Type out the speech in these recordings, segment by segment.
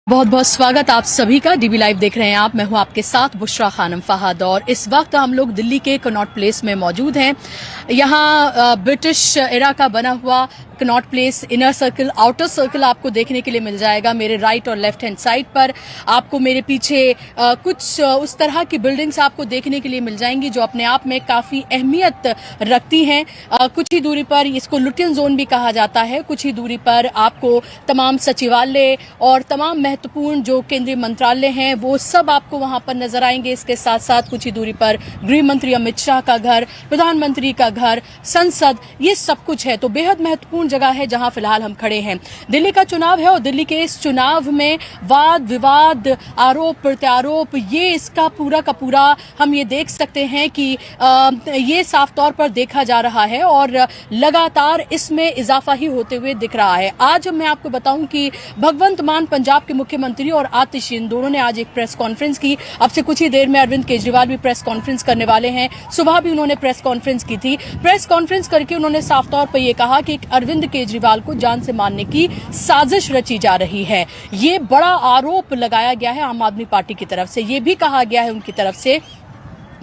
बहुत बहुत स्वागत आप सभी का। डीबी लाइव देख रहे हैं आप। मैं हूं आपके साथ बुशरा खानम फहद और इस वक्त हम लोग दिल्ली के कनॉट प्लेस में मौजूद हैं। यहां ब्रिटिश एरा का बना हुआ Connaught place inner circle outer circle आपको देखने के लिए मिल जाएगा। मेरे राइट और लेफ्ट हैंड साइड पर आपको मेरे पीछे कुछ उस तरह की बिल्डिंग्स आपको देखने के लिए मिल जाएंगी जो अपने आप में काफी अहमियत रखती हैं। कुछ ही दूरी पर इसको लुटियन जोन भी कहा जाता है। कुछ ही दूरी पर आपको तमाम सचिवालय और तमाम महत्वपूर्ण जो केंद्रीय मंत्रालय हैं वो सब आपको वहां पर नजर आएंगे। इसके साथ साथ कुछ ही दूरी पर गृह मंत्री अमित शाह का घर, प्रधानमंत्री का घर, संसद, ये सब कुछ है। तो बेहद महत्वपूर्ण जगह है जहां फिलहाल हम खड़े हैं। दिल्ली का चुनाव है और दिल्ली के इस चुनाव में वाद विवाद, आरोप प्रत्यारोप, ये इसका पूरा का पूरा हम ये देख सकते हैं कि ये साफ तौर पर देखा जा रहा है और लगातार इसमें इजाफा ही होते हुए दिख रहा है। आज मैं आपको बताऊं कि भगवंत मान पंजाब के मुख्यमंत्री और आतिशी इन दोनों ने आज एक प्रेस कॉन्फ्रेंस की। अब से कुछ ही देर में अरविंद केजरीवाल भी प्रेस कॉन्फ्रेंस करने वाले हैं। सुबह भी उन्होंने प्रेस कॉन्फ्रेंस की थी। प्रेस कॉन्फ्रेंस करके उन्होंने साफ तौर पर यह कहा कि अरविंद केजरीवाल को जान से मारने की साजिश रची जा रही है। ये बड़ा आरोप लगाया गया है आम आदमी पार्टी की तरफ से। ये भी कहा गया है उनकी तरफ से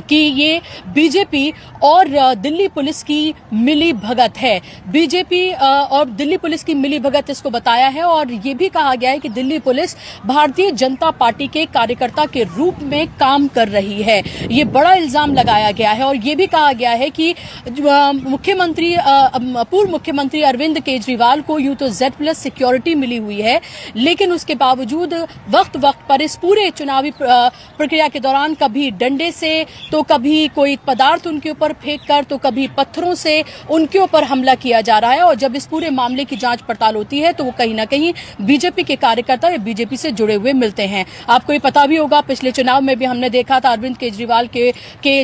कि ये बीजेपी और दिल्ली पुलिस की मिली भगत है। बीजेपी और दिल्ली पुलिस की मिली भगत इसको बताया है और ये भी कहा गया है कि दिल्ली पुलिस भारतीय जनता पार्टी के कार्यकर्ता के रूप में काम कर रही है। ये बड़ा इल्जाम लगाया गया है और ये भी कहा गया है कि मुख्यमंत्री पूर्व मुख्यमंत्री अरविंद केजरीवाल को यूं तो Z+ सिक्योरिटी मिली हुई है, लेकिन उसके बावजूद वक्त वक्त पर इस पूरे चुनावी प्रक्रिया के दौरान कभी डंडे से, तो कभी कोई पदार्थ उनके ऊपर फेंककर, तो कभी पत्थरों से उनके ऊपर हमला किया जा रहा है। और जब इस पूरे मामले की जांच पड़ताल होती है तो वो कहीं ना कहीं बीजेपी के कार्यकर्ता या बीजेपी से जुड़े हुए मिलते हैं। आपको ये पता भी होगा पिछले चुनाव में भी हमने देखा था अरविंद केजरीवाल के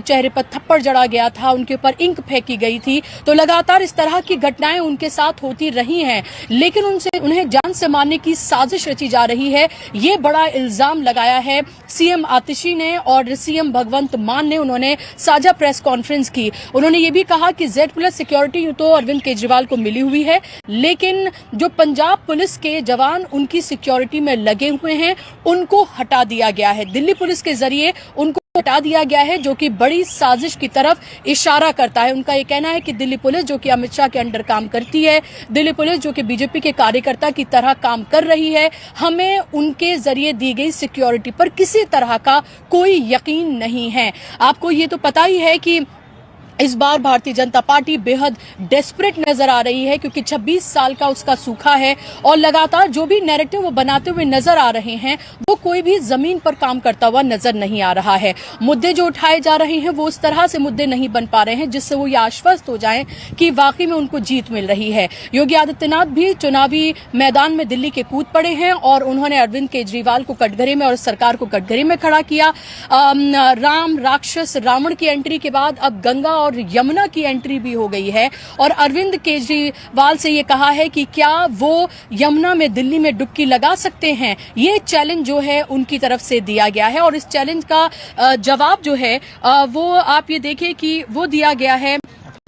चेहरे पर थप्पड़ जड़ा गया था, उनके ऊपर इंक फेंकी गई थी। तो लगातार इस तरह की घटनाएं उनके साथ होती रही हैं, लेकिन उन्हें जान से मारने की साजिश रची जा रही है। ये बड़ा इल्जाम लगाया है सीएम आतिशी ने और सीएम भगवंत मान ने। उन्होंने साझा प्रेस कॉन्फ्रेंस की। उन्होंने ये भी कहा कि Z+ सिक्योरिटी तो अरविंद केजरीवाल को मिली हुई है, लेकिन जो पंजाब पुलिस के जवान उनकी सिक्योरिटी में लगे हुए हैं उनको हटा दिया गया है। दिल्ली पुलिस के जरिए उनको हटा दिया गया है, जो कि बड़ी साजिश की तरफ इशारा करता है। उनका ये कहना है कि दिल्ली पुलिस जो कि अमित शाह के अंडर काम करती है, दिल्ली पुलिस जो कि बीजेपी के कार्यकर्ता की तरह काम कर रही है, हमें उनके जरिए दी गई सिक्योरिटी पर किसी तरह का कोई यकीन नहीं है। आपको ये तो पता ही है कि इस बार भारतीय जनता पार्टी बेहद डेस्परेट नजर आ रही है, क्योंकि 26 साल का उसका सूखा है और लगातार जो भी नैरेटिव वो बनाते हुए नजर आ रहे हैं वो कोई भी जमीन पर काम करता हुआ नजर नहीं आ रहा है। मुद्दे जो उठाए जा रहे हैं वो उस तरह से मुद्दे नहीं बन पा रहे हैं जिससे वो ये आश्वस्त हो जाएं कि वाकई में उनको जीत मिल रही है। योगी आदित्यनाथ भी चुनावी मैदान में दिल्ली के कूद पड़े हैं और उन्होंने अरविंद केजरीवाल को कटघरे में और सरकार को कटघरे में खड़ा किया। राम राक्षस रावण की एंट्री के बाद अब गंगा और यमुना की एंट्री भी हो गई है और अरविंद केजरीवाल से ये कहा है कि क्या वो यमुना में दिल्ली में डुबकी लगा सकते हैं। ये चैलेंज जो है उनकी तरफ से दिया गया है और इस चैलेंज का जवाब जो है वो आप ये देखिए कि वो दिया गया है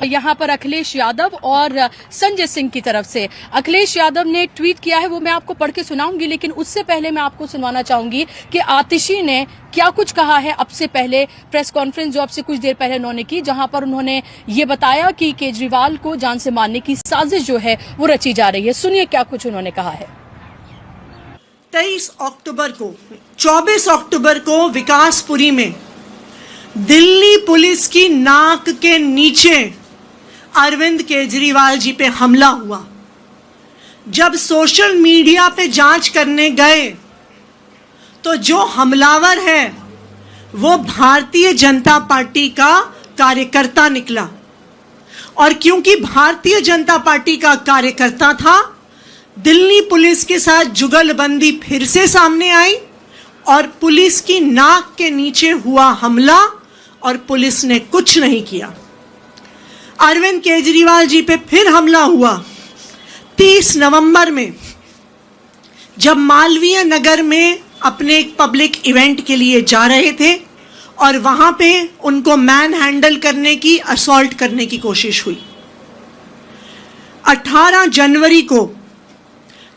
यहाँ पर अखिलेश यादव और संजय सिंह की तरफ से। अखिलेश यादव ने ट्वीट किया है, वो मैं आपको पढ़ के सुनाऊंगी, लेकिन उससे पहले मैं आपको सुनवाना चाहूंगी कि आतिशी ने क्या कुछ कहा है अब से पहले प्रेस कॉन्फ्रेंस जो अब से कुछ देर पहले उन्होंने की, जहां पर उन्होंने ये बताया कि केजरीवाल को जान से मारने की साजिश जो है वो रची जा रही है। सुनिए क्या कुछ उन्होंने कहा है। 23 अक्टूबर को 24 अक्टूबर को विकासपुरी में दिल्ली पुलिस की नाक के नीचे अरविंद केजरीवाल जी पे हमला हुआ। जब सोशल मीडिया पे जांच करने गए तो जो हमलावर है वो भारतीय जनता पार्टी का कार्यकर्ता निकला और क्योंकि भारतीय जनता पार्टी का कार्यकर्ता था, दिल्ली पुलिस के साथ जुगलबंदी फिर से सामने आई और पुलिस की नाक के नीचे हुआ हमला और पुलिस ने कुछ नहीं किया। अरविंद केजरीवाल जी पे फिर हमला हुआ 30 नवंबर में, जब मालवीय नगर में अपने एक पब्लिक इवेंट के लिए जा रहे थे और वहां पे उनको मैन हैंडल करने की, असॉल्ट करने की कोशिश हुई। 18 जनवरी को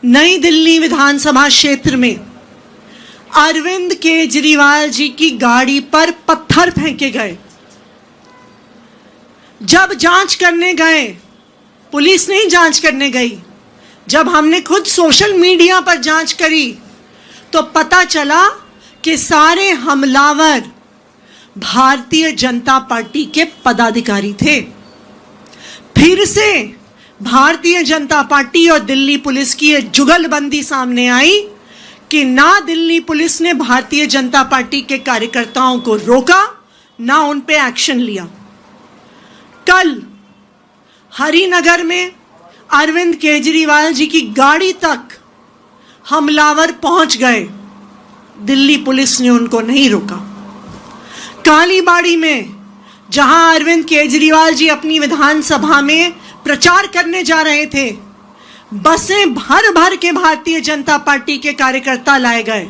नई दिल्ली विधानसभा क्षेत्र में अरविंद केजरीवाल जी की गाड़ी पर पत्थर फेंके गए। जब जांच करने गए, पुलिस नहीं जांच करने गई, जब हमने खुद सोशल मीडिया पर जांच करी तो पता चला कि सारे हमलावर भारतीय जनता पार्टी के पदाधिकारी थे। फिर से भारतीय जनता पार्टी और दिल्ली पुलिस की ये जुगलबंदी सामने आई कि ना दिल्ली पुलिस ने भारतीय जनता पार्टी के कार्यकर्ताओं को रोका, ना उन पे एक्शन लिया। कल हरिनगर में अरविंद केजरीवाल जी की गाड़ी तक हमलावर पहुंच गए, दिल्ली पुलिस ने उनको नहीं रोका। कालीबाड़ी में जहां अरविंद केजरीवाल जी अपनी विधानसभा में प्रचार करने जा रहे थे, बसें भर भर के भारतीय जनता पार्टी के कार्यकर्ता लाए गए,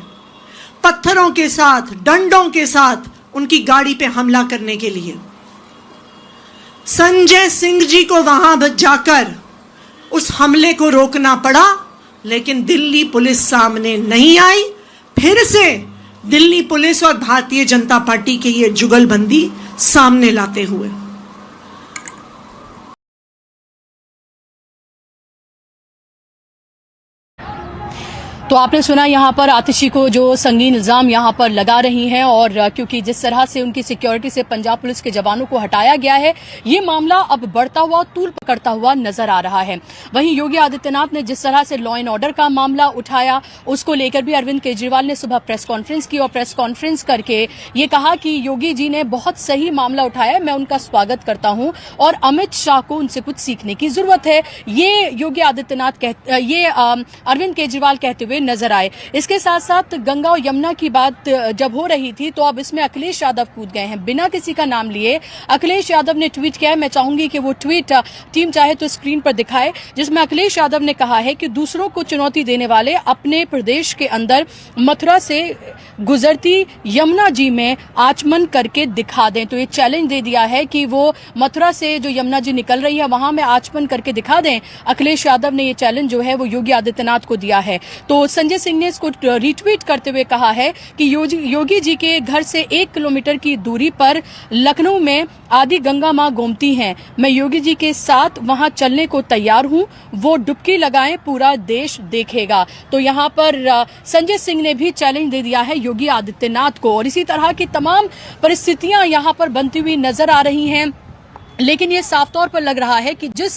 पत्थरों के साथ, डंडों के साथ उनकी गाड़ी पे हमला करने के लिए। संजय सिंह जी को वहां जाकर उस हमले को रोकना पड़ा, लेकिन दिल्ली पुलिस सामने नहीं आई। फिर से दिल्ली पुलिस और भारतीय जनता पार्टी के ये जुगलबंदी सामने लाते हुए तो आपने सुना यहाँ पर आतिशी को जो संगीन इल्जाम यहाँ पर लगा रही हैं, और क्योंकि जिस तरह से उनकी सिक्योरिटी से पंजाब पुलिस के जवानों को हटाया गया है, ये मामला अब बढ़ता हुआ, तूल पकड़ता हुआ नजर आ रहा है। वहीं योगी आदित्यनाथ ने जिस तरह से लॉ एंड ऑर्डर का मामला उठाया, उसको लेकर भी अरविंद केजरीवाल ने सुबह प्रेस कॉन्फ्रेंस की और प्रेस कॉन्फ्रेंस करके ये कहा कि योगी जी ने बहुत सही मामला उठाया, मैं उनका स्वागत करता हूं और अमित शाह को उनसे कुछ सीखने की जरूरत है। ये योगी आदित्यनाथ अरविंद केजरीवाल कहते हुए नजर आए। इसके साथ साथ गंगा और यमुना की बात जब हो रही थी तो अब इसमें अखिलेश यादव कूद गए हैं, बिना किसी का नाम लिए। अखिलेश यादव ने ट्वीट किया है, मैं चाहूंगी कि वो ट्वीट टीम चाहे तो स्क्रीन पर दिखाए, जिसमें अखिलेश यादव ने कहा है कि दूसरों को चुनौती देने वाले अपने प्रदेश के अंदर मथुरा से गुजरती यमुना जी में आचमन करके दिखा दें। तो ये चैलेंज दे दिया है कि वो मथुरा से जो यमुना जी निकल रही है वहां में आचमन करके दिखा दें। अखिलेश यादव ने ये चैलेंज जो है वो योगी आदित्यनाथ को दिया है। तो संजय सिंह ने इसको रिट्वीट करते हुए कहा है कि योगी जी के घर से 1 किलोमीटर की दूरी पर लखनऊ में आदि गंगा मां गोमती हैं। मैं योगी जी के साथ वहां चलने को तैयार हूं, वो डुबकी लगाएं, पूरा देश देखेगा। तो यहां पर संजय सिंह ने भी चैलेंज दे दिया है योगी आदित्यनाथ को, और इसी तरह की तमाम परिस्थितियां यहां पर बनती हुई नजर आ रही हैं। लेकिन ये साफ तौर पर लग रहा है कि जिस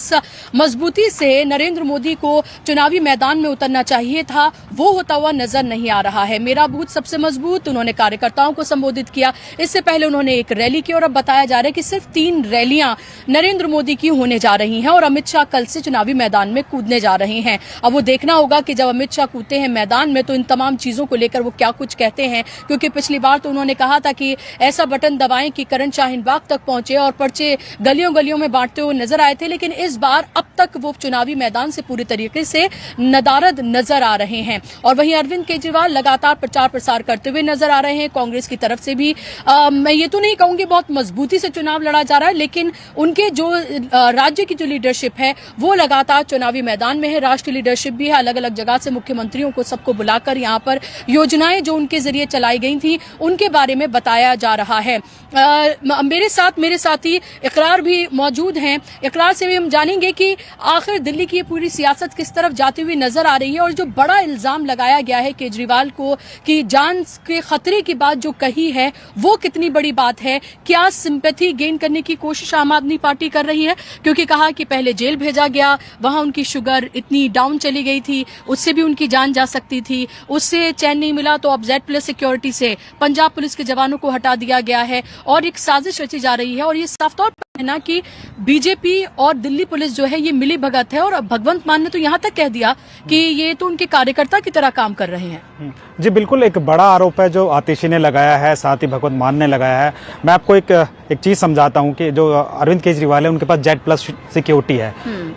मजबूती से नरेंद्र मोदी को चुनावी मैदान में उतरना चाहिए था, वो होता हुआ नजर नहीं आ रहा है। मेरा बूथ सबसे मजबूत, उन्होंने कार्यकर्ताओं को संबोधित किया। इससे पहले उन्होंने एक रैली की, और अब बताया जा रहा है कि सिर्फ 3 रैलियां नरेंद्र मोदी की होने जा रही हैं और अमित शाह कल से चुनावी मैदान में कूदने जा रहे हैं। अब वो देखना होगा कि जब अमित शाह कूदते हैं मैदान में तो इन तमाम चीजों को लेकर वो क्या कुछ कहते हैं, क्योंकि पिछली बार तो उन्होंने कहा था कि ऐसा बटन दबाएं कि करण शाहीन बाग तक पहुंचे और पर्चे गलियों गलियों में बांटते हुए नजर आए थे। लेकिन इस बार अब तक वो चुनावी मैदान से पूरी तरीके से नदारद नजर आ रहे हैं। और वहीं अरविंद केजरीवाल लगातार प्रचार प्रसार करते हुए नजर आ रहे हैं। कांग्रेस की तरफ से भी मैं ये तो नहीं कहूंगी बहुत मजबूती से चुनाव लड़ा जा रहा है, लेकिन उनके जो राज्य की जो लीडरशिप है वो लगातार चुनावी मैदान में है। राष्ट्रीय लीडरशिप भी है, अलग अलग जगह से मुख्यमंत्रियों को सबको बुलाकर यहाँ पर योजनाएं जो उनके जरिए चलाई गई थी उनके बारे में बताया जा रहा है। मेरे साथी इकरार भी मौजूद हैं। इकरार से भी हम जानेंगे कि आखिर दिल्ली की पूरी सियासत किस तरफ जाती हुई नजर आ रही है, और जो बड़ा इल्जाम लगाया गया है केजरीवाल को कि जान के खतरे की बात जो कही है वो कितनी बड़ी बात है। क्या सिंपैथी गेन करने की कोशिश आम आदमी पार्टी कर रही है, क्योंकि कहा कि पहले जेल भेजा गया, वहां उनकी शुगर इतनी डाउन चली गई थी, उससे भी उनकी जान जा सकती थी, उससे चैन नहीं मिला, तो अब Z+ सिक्योरिटी से पंजाब पुलिस के जवानों को हटा दिया गया है और एक साजिश रची जा रही है। और ये साफ तौर पर है ना कि बीजेपी और दिल्ली पुलिस जो है ये मिली भगत है, और भगवंत मान ने तो यहाँ तक कह दिया कि ये तो उनके कार्यकर्ता की तरह काम कर रहे हैं। जी बिल्कुल, एक बड़ा आरोप है जो आतिशी ने लगाया है, साथ ही भगवंत मान ने लगाया है। मैं आपको एक चीज समझाता हूँ कि जो अरविंद केजरीवाल है उनके पास Z+ सिक्योरिटी है,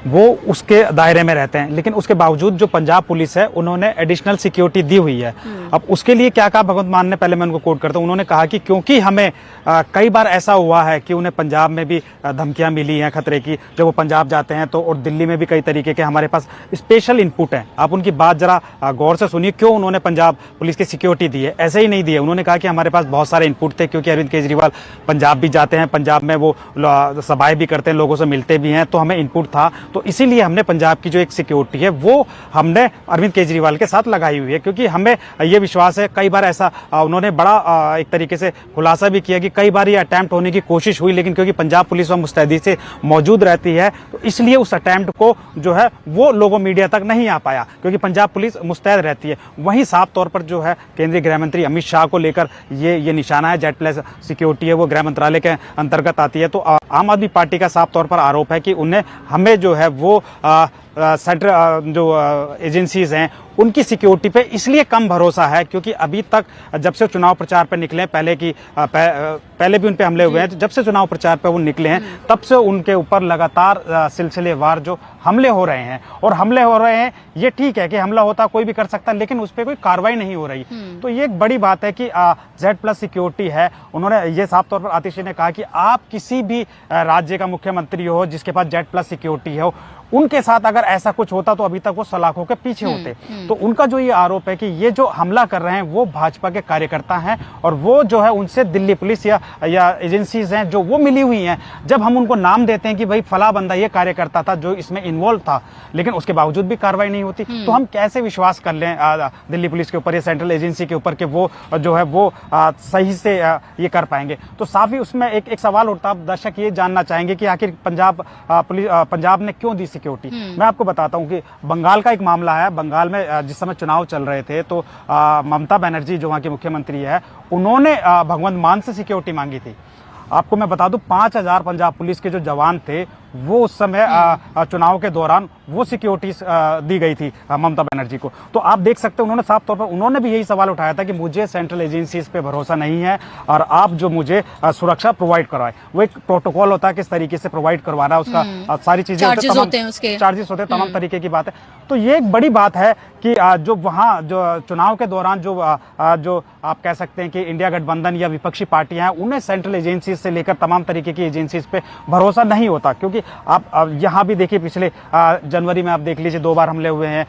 वो उसके दायरे में रहते हैं, लेकिन उसके बावजूद जो पंजाब पुलिस है उन्होंने एडिशनल सिक्योरिटी दी हुई है। अब उसके लिए क्या कहा भगवंत मान ने, पहले मैं उनको कोट करता हूँ। उन्होंने कहा कि क्योंकि हमें कई बार ऐसा हुआ है कि उन्हें पंजाब में भी धमकियां मिली हैं खतरे की, जब वो पंजाब जाते हैं तो, और दिल्ली में भी कई तरीके के हमारे पास स्पेशल इनपुट हैं। आप उनकी बात जरा गौर से सुनिए, क्यों उन्होंने पंजाब पुलिस की सिक्योरिटी दी है। ऐसे ही नहीं दी है, उन्होंने कहा कि हमारे पास बहुत सारे इनपुट थे, क्योंकि अरविंद केजरीवाल पंजाब भी जाते हैं, पंजाब में वो सभाएं भी करते हैं, लोगों से मिलते भी हैं, तो हमें इनपुट था, तो इसीलिए हमने पंजाब की जो एक सिक्योरिटी है वो हमने अरविंद केजरीवाल के साथ लगाई हुई है, क्योंकि हमें ये विश्वास है। कई बार ऐसा उन्होंने बड़ा एक तरीके से खुलासा भी किया कि कई बार ये अटेम्प्ट होने की कोशिश हुई, लेकिन क्योंकि पंजाब पुलिस वहां मुस्तैदी से मौजूद रहती है, तो इसलिए उस अटेम्प्ट को जो है वो लोगों मीडिया तक नहीं आ पाया, क्योंकि पंजाब पुलिस मुस्तैद रहती है। वहीं साफ तौर पर जो है केंद्रीय गृह मंत्री अमित शाह को लेकर ये निशाना है, जेड प्लस सिक्योरिटी है वो गृह मंत्रालय के अंतर्गत आती है। तो आम आदमी पार्टी का साफ तौर पर आरोप है कि उन्हें हमें जो है वो सेंट्रल जो एजेंसीज हैं उनकी सिक्योरिटी पे इसलिए कम भरोसा है, क्योंकि अभी तक जब से चुनाव प्रचार पे निकले, पहले भी उन पे हमले हुए हैं, जब से चुनाव प्रचार पे वो निकले हैं तब से उनके ऊपर लगातार सिलसिलेवार जो हमले हो रहे हैं, और हमले हो रहे हैं, ये ठीक है कि हमला होता कोई भी कर सकता, लेकिन उस पर कोई कार्रवाई नहीं हो रही। तो ये एक बड़ी बात है कि जेड प्लस सिक्योरिटी है। उन्होंने ये साफ तौर पर आतिशी ने कहा कि आप किसी भी राज्य का मुख्यमंत्री हो जिसके पास जेड प्लस सिक्योरिटी हो, उनके साथ अगर ऐसा कुछ होता तो अभी तक वो सलाखों के पीछे होते। तो उनका जो ये आरोप है कि ये जो हमला कर रहे हैं वो भाजपा के कार्यकर्ता हैं, और वो जो है उनसे दिल्ली पुलिस या एजेंसीज हैं जो वो मिली हुई हैं। जब हम उनको नाम देते हैं कि भाई फला बंदा ये कार्यकर्ता था जो इसमें इन्वॉल्व था, लेकिन उसके बावजूद भी कार्रवाई नहीं होती, तो हम कैसे विश्वास कर लें दिल्ली पुलिस के ऊपर या सेंट्रल एजेंसी के ऊपर कि वो जो है वो सही से ये कर पाएंगे। तो साफ ही उसमें एक सवाल उठता है। दर्शक ये जानना चाहेंगे कि आखिर पंजाब ने क्यों दी सिक्योरिटी। मैं आपको बताता हूं कि बंगाल का एक मामला है। बंगाल में जिस समय चुनाव चल रहे थे तो ममता बनर्जी जो वहां की मुख्यमंत्री है, उन्होंने भगवंत मान से सिक्योरिटी मांगी थी। आपको मैं बता दूं 5000 पंजाब पुलिस के जो जवान थे वो उस समय चुनाव के दौरान वो सिक्योरिटी दी गई थी ममता बनर्जी को। तो आप देख सकते हैं उन्होंने साफ तौर पर उन्होंने भी यही सवाल उठाया था कि मुझे सेंट्रल एजेंसीज पे भरोसा नहीं है और आप जो मुझे सुरक्षा प्रोवाइड करवाए। वो एक प्रोटोकॉल होता है किस तरीके से प्रोवाइड करवाना, उसका सारी चीजें चार्जेस होते हैं, उसके चार्जेस होते हैं, तमाम तरीके की बात है। तो ये एक बड़ी बात है कि जो वहां जो चुनाव के दौरान जो आप कह सकते हैं कि इंडिया गठबंधन या विपक्षी पार्टियां हैं, उन्हें सेंट्रल एजेंसीज से लेकर तमाम तरीके की एजेंसीज पे भरोसा नहीं होता। क्योंकि आप यहाँ भी देखिए पिछले जनवरी में आप देख लीजिए 2 बार हमले हुए हैं।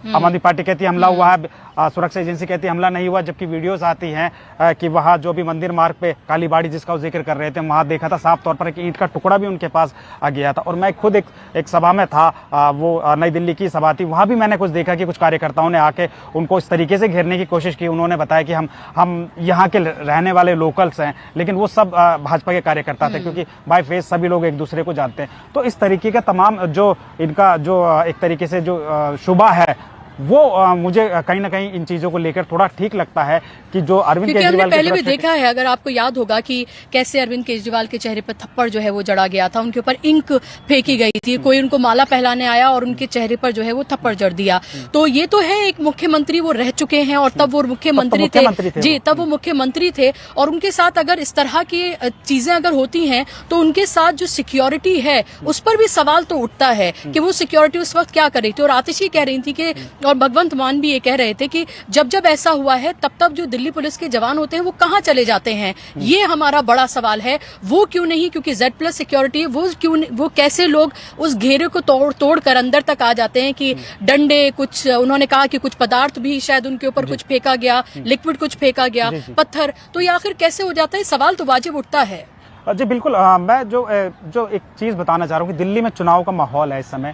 आम आदमी पार्टी कहती है हमला हुआ है, सुरक्षा एजेंसी कहती है हमला नहीं हुआ, जबकि वीडियोस आती हैं कि वहां जो भी मंदिर मार्ग पे कालीबाड़ी जिसका वो जिक्र कर रहे थे, वहां देखा था साफ तौर पर एक ईंट का टुकड़ा भी उनके पास आ गया था। और मैं खुद एक सभा में था, वो नई दिल्ली की सभा थी, वहां भी मैंने कुछ देखा कि कुछ कार्यकर्ताओं ने आके उनको इस तरीके से घेरने की कोशिश की। उन्होंने बताया कि हम यहाँ के रहने वाले लोकल्स हैं, लेकिन वो सब भाजपा के कार्यकर्ता थे, क्योंकि बाय फेस सभी लोग एक दूसरे को जानते हैं। तो इस तरीके का तमाम जो इनका जो एक तरीके से जो शुबा है वो मुझे कहीं ना कहीं इन चीजों को लेकर थोड़ा ठीक लगता है कि जो अरविंद केजरीवाल हमने पहले भी देखा है, अगर आपको याद होगा कि कैसे अरविंद केजरीवाल के चेहरे पर थप्पड़ जो है वो जड़ा गया था, उनके ऊपर इंक फेंकी गई थी, कोई उनको माला पहलाने आया और उनके चेहरे पर जो है वो थप्पड़ जड़ दिया। तो ये तो है एक मुख्यमंत्री वो रह चुके हैं, और तब वो मुख्यमंत्री थे जी, तब वो मुख्यमंत्री थे, और उनके साथ अगर इस तरह की चीजें अगर होती हैं तो उनके साथ जो सिक्योरिटी है उस पर भी सवाल तो उठता है कि वो सिक्योरिटी उस वक्त क्या कर रही थी। और आतिशी कह रही थी कि, और भगवंत मान भी ये कह रहे थे कि जब ऐसा हुआ है तब जो दिल्ली पुलिस के जवान होते हैं वो कहां चले जाते हैं, ये हमारा बड़ा सवाल है। वो क्यों नहीं, क्योंकि जेड प्लस सिक्योरिटी वो कैसे लोग उस घेरे को तोड़ कर अंदर तक आ जाते हैं कि डंडे, कुछ उन्होंने कहा कि कुछ पदार्थ भी शायद उनके ऊपर कुछ फेंका गया, लिक्विड कुछ फेंका गया, पत्थर, तो ये आखिर कैसे हो जाता है, सवाल तो वाजिब उठता है। जी बिल्कुल। मैं जो एक चीज बताना चाह रहा हूँ कि दिल्ली में चुनाव का माहौल है इस समय,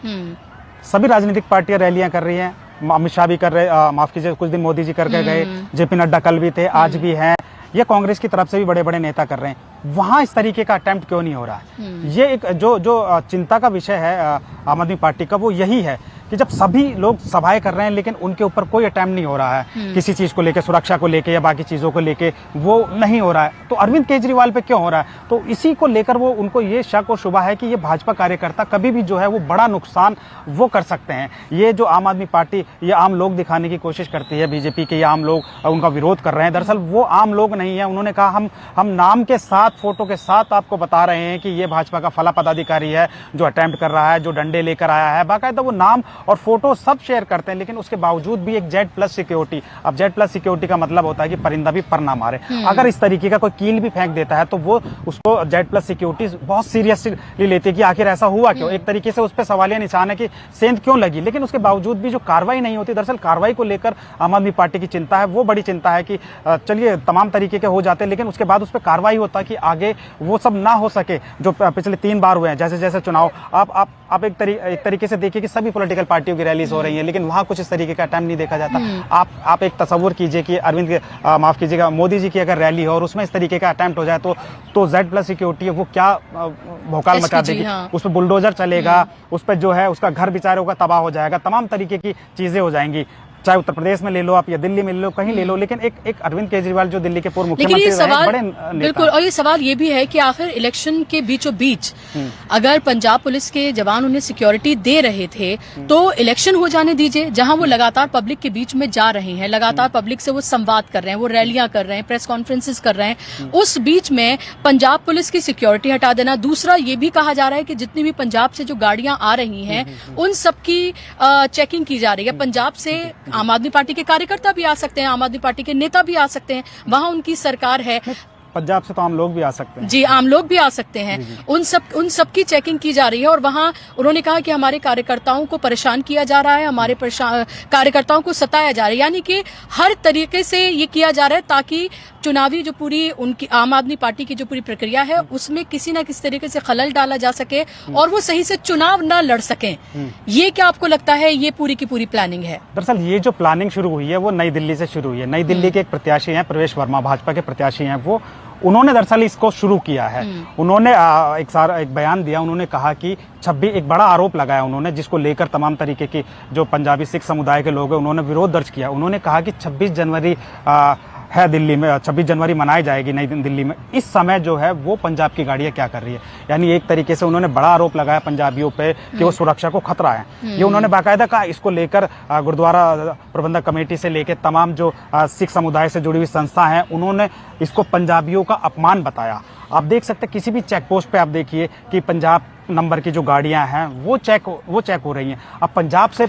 सभी राजनीतिक पार्टियां रैलियां कर रही हैं, अमित शाह भी कर रहे, माफ कीजिए कुछ दिन मोदी जी करके गए, जेपी नड्डा कल भी थे, आज भी हैं, ये कांग्रेस की तरफ से भी बड़े बड़े नेता कर रहे हैं। वहां इस तरीके का अटेम्प्ट क्यों नहीं हो रहा है? ये एक जो चिंता का विषय है आम आदमी पार्टी का, वो यही है कि जब सभी लोग सभाएं कर रहे हैं लेकिन उनके ऊपर कोई अटेम्प्ट नहीं हो रहा है, किसी चीज को लेकर, सुरक्षा को लेकर या बाकी चीजों को लेकर वो नहीं हो रहा है, तो अरविंद केजरीवाल पे क्यों हो रहा है? तो इसी को लेकर वो उनको ये शक और शुबा है कि ये भाजपा कार्यकर्ता कभी भी जो है वो बड़ा नुकसान वो कर सकते हैं। ये जो आम आदमी पार्टी या आम लोग दिखाने की कोशिश करती है बीजेपी के, या आम लोग उनका विरोध कर रहे हैं, दरअसल वो आम लोग नहीं है। उन्होंने कहा हम नाम के साथ फोटो के साथ आपको बता रहे हैं कि ये भाजपा का फला पदाधिकारी है जो अटेम्प्ट कर रहा है, जो डंडे लेकर आया है। बाकायदा वो नाम और फोटो सब शेयर करते हैं, लेकिन उसके बावजूद भी एक Z+ सिक्योरिटी, अब Z+ सिक्योरिटी का मतलब होता है कि परिंदा भी पर ना मारे। अगर इस तरीके का कोई कील भी फेंक देता है तो वो उसको Z+ सिक्योरिटी बहुत सीरियसली लेती है कि आखिर ऐसा हुआ क्यों। एक तरीके से उस पर सवालिया निशान है कि सेंध क्यों लगी, लेकिन उसके बावजूद भी जो कार्रवाई नहीं होती, दरअसल कार्रवाई को लेकर आम आदमी पार्टी की चिंता है, वो बड़ी चिंता है कि चलिए तमाम तरीके के हो जाते हैं, लेकिन उसके बाद उस पर कार्रवाई होता है कि आगे वो सब ना हो सके जो पिछले 3 बार हुए हैं। जैसे जैसे चुनाव आप एक तरीके से देखिए कि सभी पॉलिटिकल पार्टियों की रैलीज हो रही हैं, लेकिन वहां कुछ इस तरीके का अटेम्प्ट नहीं देखा जाता। आप एक तस्वुर कीजिए कि माफ कीजिएगा, मोदी जी की अगर रैली हो और उसमें इस तरीके का अटेम्प्ट हो जाए तो Z+ सिक्योरिटी है वो क्या भौकाल मचा देगी। हाँ। उस पर बुलडोजर चलेगा, उस पर जो है उसका घर बेचारों का तबाह हो जाएगा, तमाम तरीके की चीजें हो जाएंगी। चाहे उत्तर प्रदेश में ले लो आप या दिल्ली में ले लो, कहीं ले लो, लेकिन एक अरविंद केजरीवाल जो दिल्ली के पूर्व मुख्यमंत्री रहे, बड़े नेता। बिल्कुल, और ये सवाल ये भी है कि आखिर इलेक्शन के बीचों बीच अगर पंजाब पुलिस के जवान उन्हें सिक्योरिटी दे रहे थे तो इलेक्शन हो जाने दीजिए, जहां वो लगातार पब्लिक के बीच में जा रहे हैं, लगातार पब्लिक से वो संवाद कर रहे हैं, वो रैलियां कर रहे हैं, प्रेस कॉन्फ्रेंसेस कर रहे हैं, उस बीच में पंजाब पुलिस की सिक्योरिटी हटा देना। दूसरा ये भी कहा जा रहा है कि जितनी भी पंजाब से जो गाड़ियां आ रही हैं उन सबकी चेकिंग की जा रही है। पंजाब से आम आदमी पार्टी के कार्यकर्ता भी आ सकते हैं, आम आदमी पार्टी के नेता भी आ सकते हैं, वहां उनकी सरकार है। पंजाब से तो आम लोग भी आ सकते हैं। जी, आम लोग भी आ सकते हैं। उन सब की चेकिंग की जा रही है और वहां उन्होंने कहा कि हमारे कार्यकर्ताओं को परेशान किया जा रहा है, हमारे कार्यकर्ताओं को सताया जा रहा है, यानी कि हर तरीके से ये किया जा रहा है ताकि चुनावी जो पूरी उनकी आम आदमी पार्टी की जो पूरी प्रक्रिया है उसमें किसी न किसी तरीके से खलल डाला जा सके और वो सही से चुनाव न लड़ सकें। ये क्या आपको लगता है ये पूरी की पूरी प्लानिंग है? दरअसल ये जो प्लानिंग शुरू हुई है वो नई दिल्ली से शुरू हुई है। नई दिल्ली के एक प्रत्याशी हैं प्रवेश वर्मा, भाजपा के प्रत्याशी हैं, उन्होंने दरअसल इसको शुरू किया है। उन्होंने एक बयान दिया, उन्होंने कहा कि 26 एक बड़ा आरोप लगाया उन्होंने, जिसको लेकर तमाम तरीके की जो पंजाबी सिख समुदाय के लोग हैं उन्होंने विरोध दर्ज किया। उन्होंने कहा कि 26 जनवरी है दिल्ली में, 26 जनवरी मनाई जाएगी नई दिल्ली में, इस समय जो है वो पंजाब की गाड़ियां क्या कर रही है। यानी एक तरीके से उन्होंने बड़ा आरोप लगाया पंजाबियों पे कि वो सुरक्षा को खतरा है। ये उन्होंने बाकायदा कहा। इसको लेकर गुरुद्वारा प्रबंधक कमेटी से लेकर तमाम जो सिख समुदाय से जुड़ी हुई संस्था हैं उन्होंने इसको पंजाबियों का अपमान बताया। आप देख सकते हैं किसी भी चेक पोस्ट पे आप देखिए कि पंजाब नंबर की जो गाड़ियां हैं वो चेक हो रही हैं। अब पंजाब से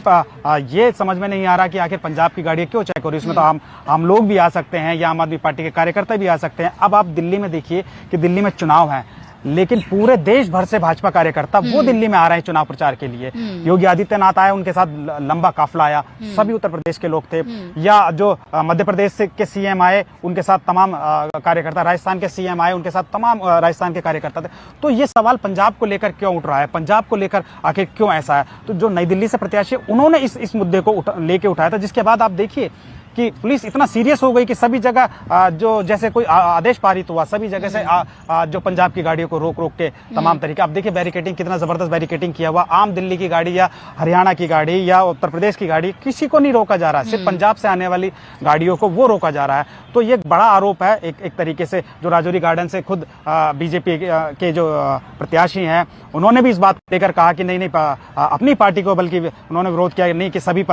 ये समझ में नहीं आ रहा कि आखिर पंजाब की गाड़ियां क्यों चेक हो रही है। इसमें तो आम लोग भी आ सकते हैं या आम आदमी पार्टी के कार्यकर्ता भी आ सकते हैं। अब आप दिल्ली में देखिए कि दिल्ली में चुनाव है, लेकिन पूरे देश भर से भाजपा कार्यकर्ता वो दिल्ली में आ रहे हैं चुनाव प्रचार के लिए। योगी आदित्यनाथ आए, उनके साथ लंबा काफिला आया, सभी उत्तर प्रदेश के लोग थे, या जो मध्य प्रदेश के सीएम आए उनके साथ तमाम कार्यकर्ता, राजस्थान के सीएम आए उनके साथ तमाम राजस्थान के कार्यकर्ता थे। तो ये सवाल पंजाब को लेकर क्यों उठ रहा है, पंजाब को लेकर आखिर क्यों ऐसा है? तो जो नई दिल्ली से प्रत्याशी उन्होंने इस मुद्दे को लेके उठाया था, जिसके बाद आप देखिए कि पुलिस इतना सीरियस हो गई कि सभी जगह जो जैसे कोई आदेश पारित हुआ सभी जगह से जो पंजाब की गाड़ियों को रोक के तमाम तरीके, आप देखिए बैरिकेडिंग, कितना जबरदस्त बैरिकेडिंग किया हुआ। आम दिल्ली की गाड़ी या हरियाणा की गाड़ी या उत्तर प्रदेश की गाड़ी किसी को नहीं रोका जा रहा है, सिर्फ पंजाब से आने वाली गाड़ियों को वो रोका जा रहा है। तो ये बड़ा आरोप है एक तरीके से। जो राजौरी गार्डन से खुद बीजेपी के जो प्रत्याशी हैं उन्होंने भी इस बात को लेकर कहा कि नहीं अपनी पार्टी को, बल्कि उन्होंने विरोध किया नहीं कि सभी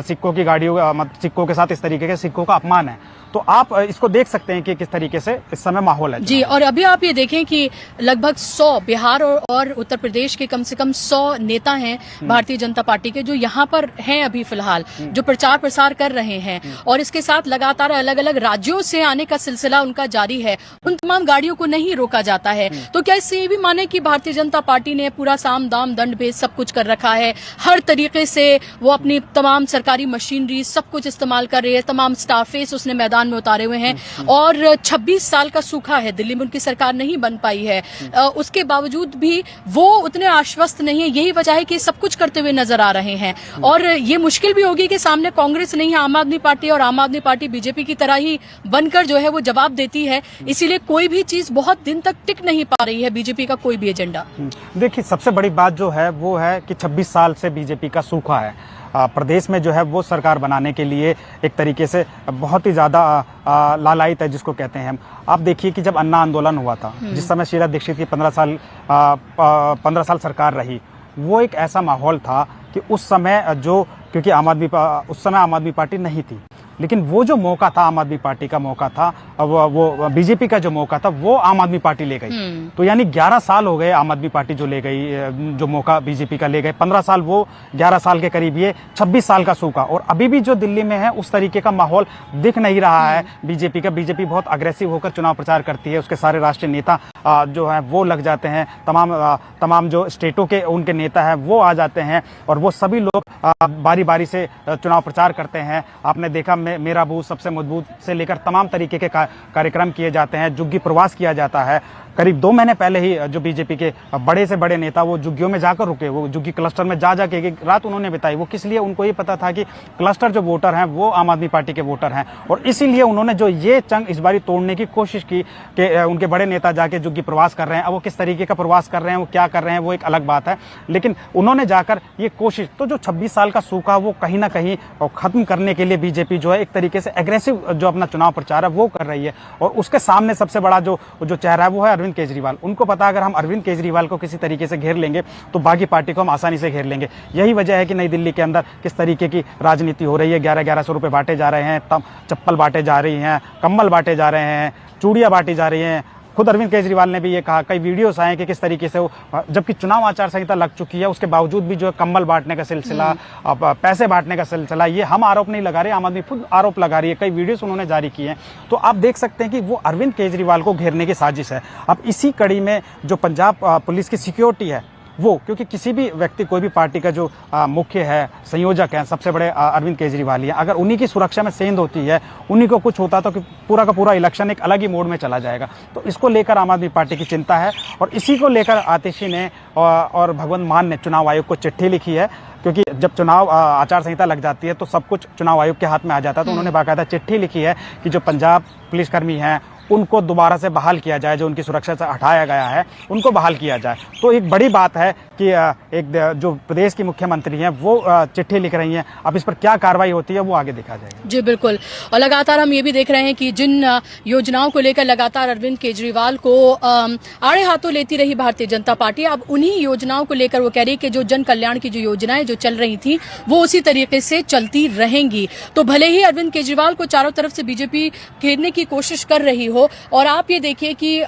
सिक्कों की गाड़ियों, सिक्कों के साथ इस तरीके के सिक्कों का अपमान है। तो आप इसको देख सकते हैं कि किस तरीके से इस समय माहौल है जी। और अभी आप ये देखें कि लगभग 100 बिहार और उत्तर प्रदेश के कम से कम 100 नेता हैं भारतीय जनता पार्टी के जो यहाँ पर हैं अभी फिलहाल, जो प्रचार प्रसार कर रहे हैं, और इसके साथ लगातार अलग अलग राज्यों से आने का सिलसिला उनका जारी है। उन तमाम गाड़ियों को नहीं रोका जाता है। तो क्या इससे ये भी माने कि भारतीय जनता पार्टी ने पूरा साम दाम दंड भेद सब कुछ कर रखा है, हर तरीके से वो अपनी तमाम सरकारी मशीनरी सब कुछ इस्तेमाल कर रही है, तमाम स्टाफेस उसने मैदान में उतारे हुए हैं, और 26 साल का सूखा है, दिल्ली में उनकी सरकार नहीं बन पाई है, उसके बावजूद भी वो उतने आश्वस्त नहीं है। यही वजह है कि सब कुछ करते हुए नजर आ रहे हैं। और ये मुश्किल भी होगी कि सामने कांग्रेस नहीं है, आम आदमी पार्टी, और आम आदमी पार्टी बीजेपी की तरह ही बनकर जो है वो जवाब देती है, इसीलिए कोई भी चीज बहुत दिन तक टिक नहीं पा रही है, बीजेपी का कोई भी एजेंडा। देखिए, सबसे बड़ी बात जो है वो है कि 26 साल से बीजेपी का सूखा है। प्रदेश में जो है वो सरकार बनाने के लिए एक तरीके से बहुत ही ज़्यादा लालायित है, जिसको कहते हैं हम। आप देखिए कि जब अन्ना आंदोलन हुआ था, जिस समय शीला दीक्षित की 15 साल सरकार रही, वो एक ऐसा माहौल था कि उस समय क्योंकि उस समय आम आदमी पार्टी नहीं थी, लेकिन वो जो मौका था आम आदमी पार्टी का मौका था, वो बीजेपी का जो मौका था वो आम आदमी पार्टी ले गई। तो यानी 11 साल हो गए आम आदमी पार्टी जो ले गई, जो मौका बीजेपी का ले गए, 15 साल वो, 11 साल के करीब ये, 26 साल का सूखा। और अभी भी जो दिल्ली में है उस तरीके का माहौल दिख नहीं रहा है बीजेपी का। बीजेपी बहुत अग्रेसिव होकर चुनाव प्रचार करती है, उसके सारे राष्ट्रीय नेता जो है वो लग जाते हैं, तमाम जो स्टेटों के उनके नेता हैं वो आ जाते हैं और वो सभी लोग बारी बारी से चुनाव प्रचार करते हैं। आपने देखा मेरा बूथ सबसे मजबूत से लेकर तमाम तरीके के कार्यक्रम किए जाते हैं, जुग्गी प्रवास किया जाता है। करीब 2 महीने पहले ही जो बीजेपी के बड़े से बड़े नेता वो जुग्गियों में जाकर रुके, वो जुग्गी क्लस्टर में जा के एक रात उन्होंने बिताई। वो किस लिए? उनको ये पता था कि क्लस्टर जो वोटर हैं वो आम आदमी पार्टी के वोटर हैं और इसीलिए उन्होंने जो ये चंग इस बारी तोड़ने की कोशिश की कि उनके बड़े नेता जाके जुग्गी प्रवास कर रहे हैं। अब वो किस तरीके का प्रवास कर रहे हैं, वो क्या कर रहे हैं, वो एक अलग बात है, लेकिन उन्होंने जाकर ये कोशिश, तो जो 26 साल का सूखा वो कहीं ना कहीं खत्म करने के लिए बीजेपी जो है एक तरीके से एग्रेसिव जो अपना चुनाव प्रचार है वो कर रही है। और उसके सामने सबसे बड़ा जो चेहरा है वो है अरविंद केजरीवाल। उनको पता अगर हम अरविंद केजरीवाल को किसी तरीके से घेर लेंगे तो बाकी पार्टी को हम आसानी से घेर लेंगे। यही वजह है कि नई दिल्ली के अंदर किस तरीके की राजनीति हो रही है। 1100 रुपए बांटे जा रहे हैं, चप्पल बांटे जा रही हैं, कंबल बांटे जा रहे हैं, चूड़ियां बांटी जा रही हैं। खुद अरविंद केजरीवाल ने भी ये कहा, कई वीडियोस आए कि किस तरीके से वो, जबकि चुनाव आचार संहिता लग चुकी है उसके बावजूद भी जो है कंबल बांटने का सिलसिला, पैसे बांटने का सिलसिला, ये हम आरोप नहीं लगा रहे, आम आदमी खुद आरोप लगा रही है। कई वीडियोस उन्होंने जारी किए हैं। तो आप देख सकते हैं कि वो अरविंद केजरीवाल को घेरने की साजिश है। अब इसी कड़ी में जो पंजाब पुलिस की सिक्योरिटी है वो, क्योंकि किसी भी व्यक्ति, कोई भी पार्टी का जो मुख्य है, संयोजक है, सबसे बड़े अरविंद केजरीवाल ही है। अगर उन्हीं की सुरक्षा में सेंध होती है, उन्हीं को कुछ होता तो पूरा का पूरा इलेक्शन एक अलग ही मोड में चला जाएगा। तो इसको लेकर आम आदमी पार्टी की चिंता है और इसी को लेकर आतिशी ने और भगवंत मान ने चुनाव आयोग को चिट्ठी लिखी है, क्योंकि जब चुनाव आचार संहिता लग जाती है तो सब कुछ चुनाव आयोग के हाथ में आ जाता है। तो उन्होंने बाकायदा चिट्ठी लिखी है कि जो पंजाब पुलिसकर्मी हैं उनको दोबारा से बहाल किया जाए, जो उनकी सुरक्षा से हटाया गया है उनको बहाल किया जाए। तो एक बड़ी बात है कि एक जो प्रदेश की मुख्यमंत्री हैं वो चिट्ठी लिख रही हैं। अब इस पर क्या कार्रवाई होती है वो आगे देखा जाएगा। जी बिल्कुल। और लगातार हम ये भी देख रहे हैं कि जिन योजनाओं को लेकर लगातार अरविंद केजरीवाल को आड़े हाथों लेती रही भारतीय जनता पार्टी, अब उन्हीं योजनाओं को लेकर वो कह रही है कि जो जन कल्याण की जो योजनाएं जो चल रही थी वो उसी तरीके से चलती रहेंगी। तो भले ही अरविंद केजरीवाल को चारों तरफ से बीजेपी घेरने की कोशिश कर रही हो, और आप ये देखिए कि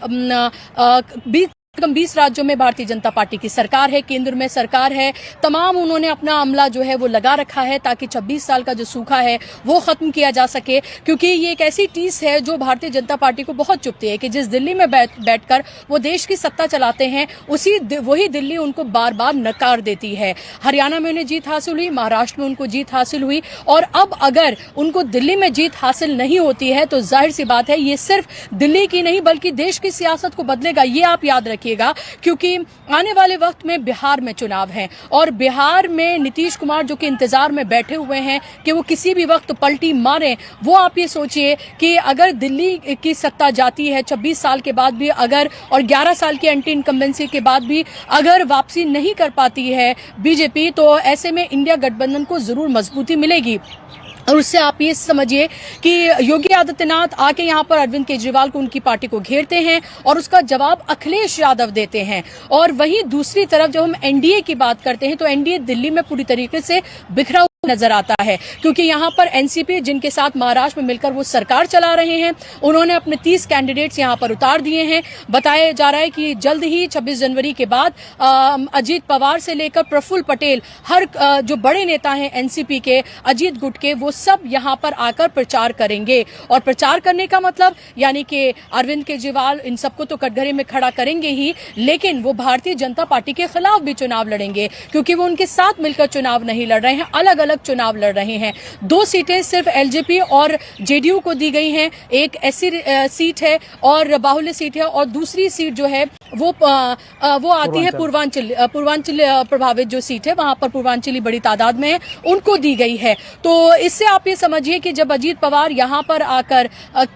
20 राज्यों में भारतीय जनता पार्टी की सरकार है, केंद्र में सरकार है, तमाम उन्होंने अपना अमला जो है वो लगा रखा है ताकि 26 साल का जो सूखा है वो खत्म किया जा सके। क्योंकि ये एक ऐसी टीस है जो भारतीय जनता पार्टी को बहुत चुभती है कि जिस दिल्ली में बैठकर वो देश की सत्ता चलाते हैं वही दिल्ली उनको बार बार नकार देती है। हरियाणा में उन्हें जीत हासिल हुई, महाराष्ट्र में उनको जीत हासिल हुई, और अब अगर उनको दिल्ली में जीत हासिल नहीं होती है तो जाहिर सी बात है ये सिर्फ दिल्ली की नहीं बल्कि देश की सियासत को बदलेगा। ये आप याद रखिए, क्योंकि आने वाले वक्त में बिहार में चुनाव है और बिहार में नीतीश कुमार जो कि इंतजार में बैठे हुए हैं कि वो किसी भी वक्त पलटी मारें। वो आप ये सोचिए कि अगर दिल्ली की सत्ता जाती है 26 साल के बाद भी अगर, और 11 साल की एंटी इनकम्बेंसी के बाद भी अगर वापसी नहीं कर पाती है बीजेपी, तो ऐसे में इंडिया गठबंधन को जरूर मजबूती मिलेगी। और उससे आप ये समझिए कि योगी आदित्यनाथ आके यहाँ पर अरविंद केजरीवाल को, उनकी पार्टी को घेरते हैं और उसका जवाब अखिलेश यादव देते हैं। और वहीं दूसरी तरफ जब हम एनडीए की बात करते हैं तो एनडीए दिल्ली में पूरी तरीके से बिखरा नजर आता है, क्योंकि यहाँ पर एनसीपी जिनके साथ महाराष्ट्र में मिलकर वो सरकार चला रहे हैं, उन्होंने अपने 30 कैंडिडेट्स यहाँ पर उतार दिए हैं। बताया जा रहा है कि जल्द ही 26 जनवरी के बाद अजीत पवार से लेकर प्रफुल्ल पटेल, हर जो बड़े नेता हैं एनसीपी के, अजीत गुट के, वो सब यहाँ पर आकर प्रचार करेंगे। और प्रचार करने का मतलब यानी कि अरविंद केजरीवाल इन सबको तो कटघरे में खड़ा करेंगे ही, लेकिन वो भारतीय जनता पार्टी के खिलाफ भी चुनाव लड़ेंगे, क्योंकि वो उनके साथ मिलकर चुनाव नहीं लड़ रहे हैं, अलग अलग चुनाव लड़ रहे हैं। 2 सीटें सिर्फ एलजेपी और जेडीयू को दी गई हैं, एक ऐसी सीट है और बाहुल्य सीट है, और दूसरी सीट जो है वो आती है पूर्वांचल प्रभावित जो सीट है, वहां पर पूर्वांचली बड़ी तादाद में है, उनको दी गई है। तो इससे आप ये समझिए कि जब अजीत पवार यहां पर आकर